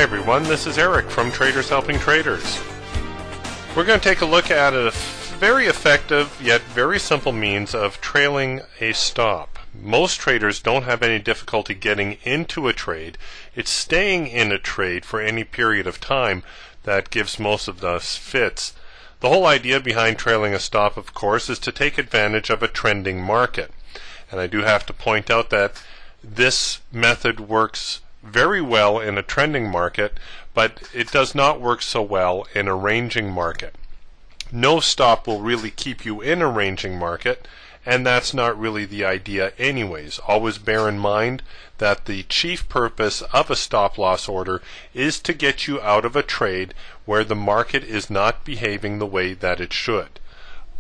Hi everyone, this is Eric from Traders Helping Traders. We're going to take a look at a very effective yet very simple means of trailing a stop. Most traders don't have any difficulty getting into a trade. It's staying in a trade for any period of time that gives most of us fits. The whole idea behind trailing a stop, of course, is to take advantage of a trending market. And I do have to point out that this method works very well in a trending market, but it does not work so well in a ranging market. No stop will really keep you in a ranging market, and that's not really the idea anyways. Always bear in mind that the chief purpose of a stop loss order is to get you out of a trade where the market is not behaving the way that it should.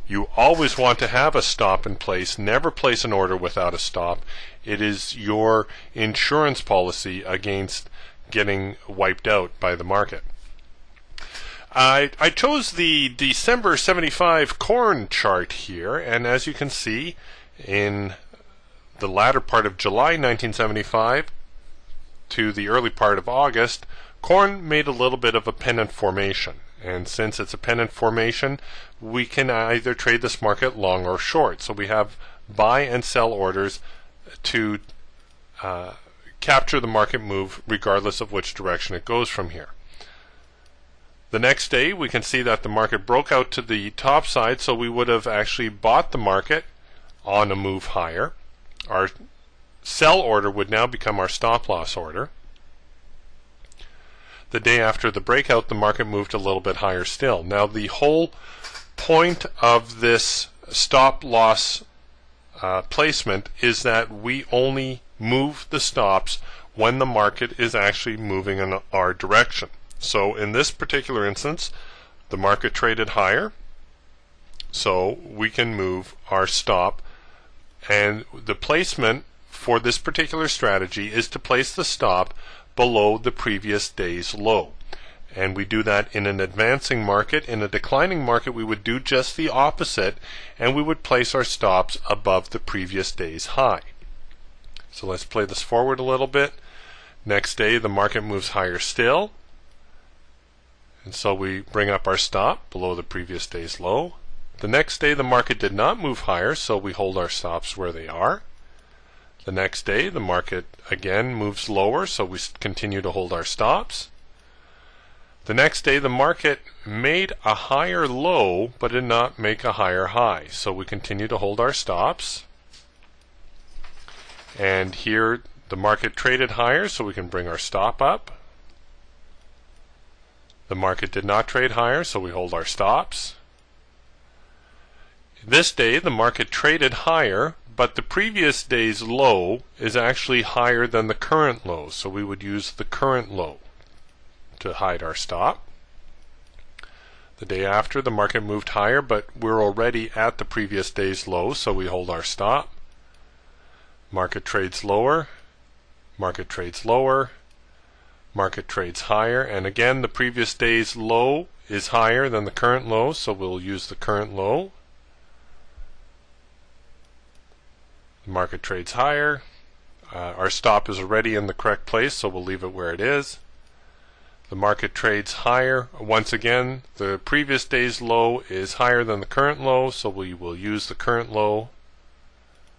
You always want to have a stop in place. Never place an order without a stop. It is your insurance policy against getting wiped out by the market. I chose the December 75 corn chart here, and as you can see, in the latter part of July 1975 to the early part of August, corn made a little bit of a pennant formation. And since it's a pennant formation, we can either trade this market long or short. So we have buy and sell orders to capture the market move regardless of which direction it goes from here. The next day we can see that the market broke out to the top side, so we would have actually bought the market on a move higher. Our sell order would now become our stop loss order. The day after the breakout, the market moved a little bit higher still. Now the whole point of this stop loss placement is that we only move the stops when the market is actually moving in our direction. So in this particular instance, the market traded higher, so we can move our stop, and the placement for this particular strategy is to place the stop below the previous day's low. And we do that in an advancing market. In a declining market, we would do just the opposite, and we would place our stops above the previous day's high. So let's play this forward a little bit. Next day, the market moves higher still, and so we bring up our stop below the previous day's low. The next day, the market did not move higher, so we hold our stops where they are. The next day, the market again moves lower, so we continue to hold our stops. The next day, the market made a higher low, but did not make a higher high, so we continue to hold our stops. And here, the market traded higher, so we can bring our stop up. The market did not trade higher, so we hold our stops. This day, the market traded higher, but the previous day's low is actually higher than the current low, so we would use the current low to hide our stop. The day after, the market moved higher, but we're already at the previous day's low, so we hold our stop. Market trades lower, market trades lower, market trades higher, and again the previous day's low is higher than the current low, so we'll use the current low. The market trades higher. Our stop is already in the correct place, so we'll leave it where it is. The market trades higher. Once again, the previous day's low is higher than the current low, so we will use the current low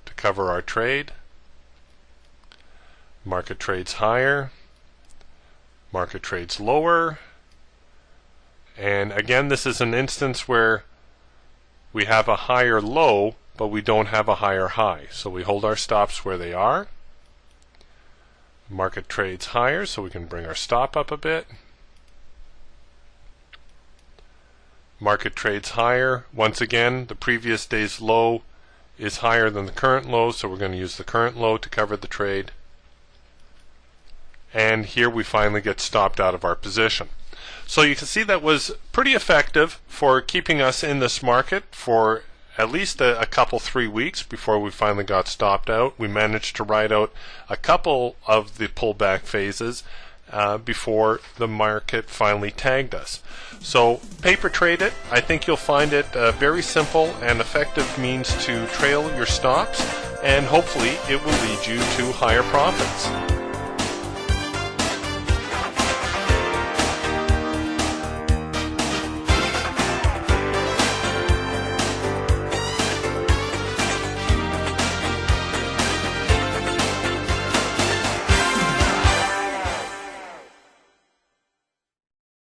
to cover our trade. Market trades higher. Market trades lower. And again, this is an instance where we have a higher low, but we don't have a higher high. So we hold our stops where they are. Market trades higher, so we can bring our stop up a bit. Market trades higher. Once again, the previous day's low is higher than the current low, so we're going to use the current low to cover the trade. And here we finally get stopped out of our position. So you can see that was pretty effective for keeping us in this market for at least a couple 3 weeks before we finally got stopped out. We managed to ride out a couple of the pullback phases before the market finally tagged us. So paper trade it. I think you'll find it a very simple and effective means to trail your stops, and hopefully it will lead you to higher profits.